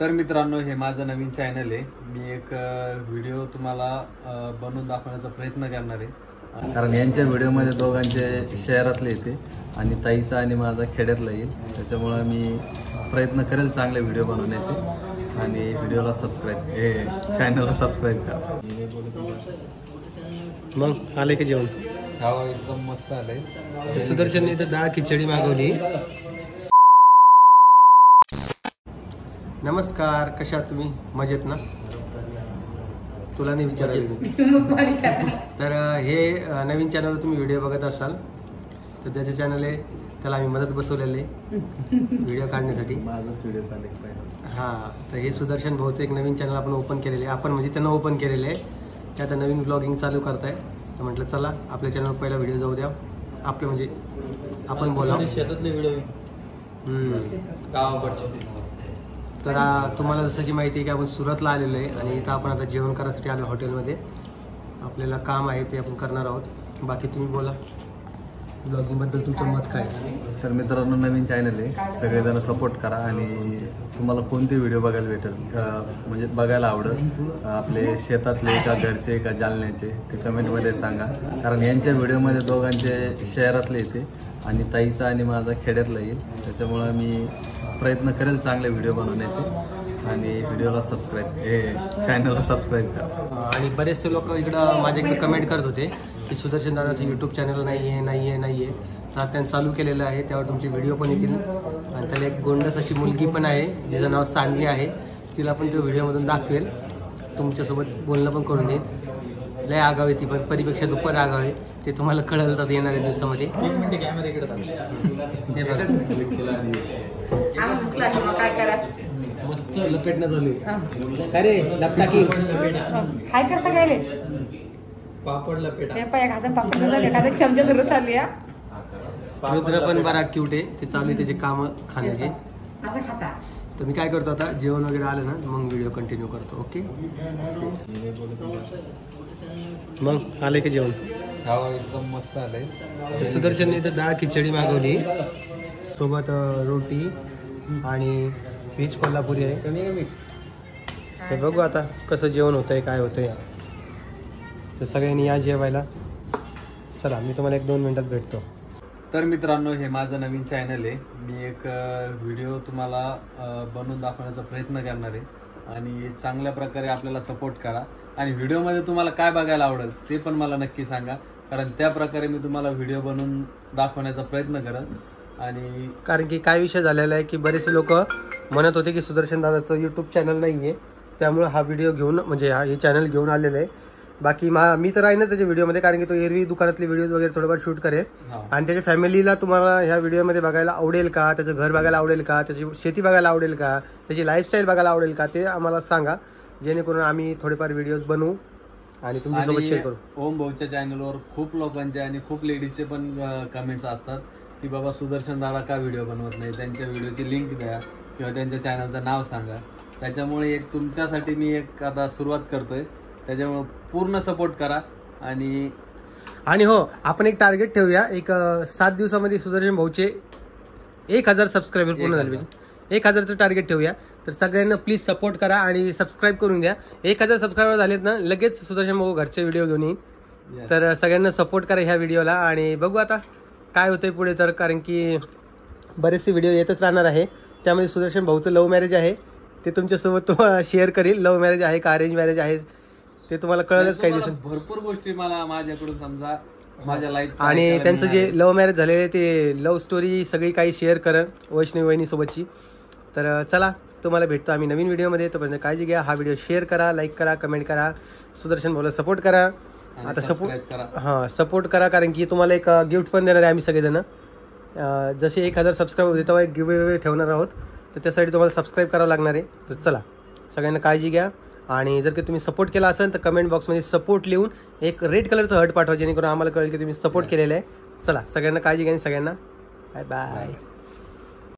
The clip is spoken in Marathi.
तर मित्रांनो, हे माझं नवीन चॅनल आहे. मी एक व्हिडिओ तुम्हाला बनवून दाखवण्याचा प्रयत्न करणार आहे, कारण यांच्या व्हिडिओमध्ये दोघांचे शहरातले येते आणि ताईचा आणि माझा खेड्यातला येईल. त्याच्यामुळं मी प्रयत्न करेल चांगले व्हिडिओ बनवण्याचे. आणि व्हिडिओला चॅनलला सबस्क्राईब करा. मग आले की जेवण? खावा एकदम मस्त आलंय. सुदर्शनने इथं डाळ खिचडी मागवली. नमस्कार, कशा आहात तुम्ही? मजेत ना? तुला नाही विचारायला. तर हे नवीन चॅनलवर तुम्ही व्हिडिओ बघत असाल तर त्याचे चॅनल आहे, त्याला आम्ही मदत बसवलेलं आहे व्हिडिओ काढण्यासाठी. माझाच व्हिडिओ चालेल. हां, तर हे सुदर्शन भाऊचं एक नवीन चॅनल आपण ओपन केलेलं आहे. आपण म्हणजे त्यांना ओपन केलेलं आहे, ते आता नवीन ब्लॉगिंग चालू करताय. तर म्हटलं चला आपल्या चॅनलवर पहिला व्हिडिओ जाऊ द्या, आपले म्हणजे आपण बोला शेतातले व्हिडिओ गावाकडचे. तर तुम्हाला जसं की माहिती आहे की आपण सुरतला आलेलो आहे आणि इथं आपण आता जेवण करायसाठी आलो हॉटेलमध्ये. आपल्याला काम आहे ते आपण करणार आहोत. बाकी तुम्ही बोला, ब्लॉगिंगबद्दल तुमचं मत काय? तर मित्रांनो, नवीन चॅनल आहे, सगळेजण सपोर्ट करा. आणि तुम्हाला कोणते व्हिडिओ बघायला भेटेल, म्हणजे बघायला आवडेल, आपले शेतातले का घरचे का जालन्याचे, ते कमेंटमध्ये सांगा. कारण यांच्या व्हिडिओमध्ये दोघांचे शहरातले येते आणि ताईचा आणि माझा खेड्यातला येईल. त्याच्यामुळं मी प्रयत्न करेल चांगले व्हिडिओ बनवण्याचे. आणि व्हिडिओला चॅनलला सबस्क्राईब करा. आणि बरेचसे लोक इकडं माझ्याकडे कमेंट करत होते की सुदर्शन दादाचं यूट्यूब चॅनल नाही आहे. तर त्यांनी चालू केलेलं आहे, त्यावर तुमचे व्हिडिओ पण येतील. आणि त्याला एक गोंडस अशी मुलगी पण आहे, जिचं नाव सान्वी आहे. तिला पण तो व्हिडिओमधून दाखवेल, तुमच्यासोबत बोलणं पण करून देईल. लय आगाव आहे ती, पण परीपेक्षा दुप्पट आगाव आहे. ते तुम्हाला कळलं तर येणाऱ्या दिवसामध्ये. मस्त लपेटणं चालू आहे. काय रे लपटा की काय करता गेले? पापड लपेट एखादा चमचा धरून चालू या. मित्र पण बरा क्यूट आहे, ते चालू आहे त्याचे काम खाण्याचे. असं खाता. तर मी काय करतो आता, जेवण वगैरे आलं ना मग व्हिडिओ कंटिन्यू करतो. ओके, मग आले की जेवण? खावा एकदम मस्त आलंय. सुदर्शनने इथं डाळ खिचडी मागवली, सोबत रोटी आणि व्हेज कोल्हापुरी आहे. ते बघू आता कसं जेवण होतंय, काय होतंय. तर सगळ्यांनी या जेवायला. चला, मी तुम्हाला 1-2 मिनिटात भेटतो. तर मित्रांनो, हे माझं नवीन चॅनल आहे. मी एक व्हिडिओ तुम्हाला बनवून दाखवण्याचा प्रयत्न करणार आहे. आणि चांगल्या प्रकारे आपल्याला सपोर्ट करा. आणि व्हिडिओमध्ये तुम्हाला काय बघायला आवडेल ते पण मला नक्की सांगा, कारण त्या प्रकारे मी तुम्हाला व्हिडिओ बनवून दाखवण्याचा प्रयत्न करेन. आणि कारण की काय विषय झालेला आहे की बरेचसे लोक म्हणत होते की सुदर्शन दादाचं यूट्यूब चॅनल नाही आहे, त्यामुळे हा व्हिडिओ घेऊन म्हणजे हे चॅनल घेऊन आलेलं आहे. बाकी मी तर आहे ना त्याच्या व्हिडिओमध्ये, कारण की तो एरवी दुकानातले व्हिडिओज वगैरे थोडंफार शूट करेल. आणि त्याच्या फॅमिलीला तुम्हाला ह्या व्हिडिओमध्ये बघायला आवडेल का, त्याचं घर बघायला आवडेल का, त्याची शेती बघायला आवडेल का, त्याची लाईफस्टाईल बघायला आवडेल का, ते आम्हाला सांगा, जेणेकरून आम्ही थोडेफार व्हिडिओज बनवू आणि तुमच्यासोबत शेअर करू. ओम भाऊच्या चॅनलवर खूप लोकांचे आणि खूप लेडीजचे पण कमेंट्स असतात की बाबा सुदर्शन दादा का व्हिडिओ बनवत नाही, त्यांच्या व्हिडिओची लिंक द्या किंवा त्यांच्या चॅनलचं नाव सांगा. त्याच्यामुळे एक तुमच्यासाठी मी एक आता सुरुवात करतोय. त्याच्यामुळे पूर्ण सपोर्ट करा. आणि हो, आपण एक टार्गेट ठेवूया, एक 7 दिवसामध्ये सुदर्शन भाऊचे 1000 सबस्क्रायबर पूर्ण झाले पाहिजे. 1000चं टार्गेट ठेवूया. तर सगळ्यांना प्लीज सपोर्ट करा आणि सबस्क्राईब करून द्या. 1000 सबस्क्रायबर झालेत ना, लगेच सुदर्शन भाऊ घरचे व्हिडिओ घेऊन येईन. तर सगळ्यांना सपोर्ट करा ह्या व्हिडिओला. आणि बघू आता काय होतंय पुढे. तर कारण की बरेचसे व्हिडिओ येतच राहणार आहे. त्यामध्ये सुदर्शन भाऊचं लव्ह मॅरेज आहे, ते तुमच्यासोबत तुम्हाला शेअर करील. लव्ह मॅरेज आहे का अरेंज मॅरेज आहे ते तुम्हाला कळलंच काही दिवसांनी. भरपूर गोष्टी मला माझ्याकडून समजा माझ्या लाईफ. आणि त्यांचं जे लव्ह मॅरेज झालेले ते लव्ह स्टोरी सगळी काही शेअर करा वैष्णवी वहिनीसोबतची. तर चला, तुम्हाला भेटतो आम्ही नवीन व्हिडिओमध्ये. तोपर्यंत काळजी घ्या. हा व्हिडिओ शेअर करा, लाईक करा, कमेंट करा. सुदर्शन भाऊला सपोर्ट करा. आता सपोर्ट करा, कारण की तुम्हाला एक गिफ्ट पण देणार आहे आम्ही सगळेजण. जसे 1000 सबस्क्राईब होते तेव्हा एक गिव्ह ठेवणार आहोत. तर त्यासाठी तुम्हाला सबस्क्राईब करावं लागणार आहे. तर चला, सगळ्यांना काळजी घ्या. आणि जर का तुम्ही सपोर्ट केला असेल तर कमेंट बॉक्समध्ये सपोर्ट लिहून एक रेड कलरचं हर्ट पाठवा, जेणेकरून आम्हाला कळेल की तुम्ही सपोर्ट केलेलं आहे. चला, सगळ्यांना काळजी घ्या आणि सगळ्यांना बाय बाय.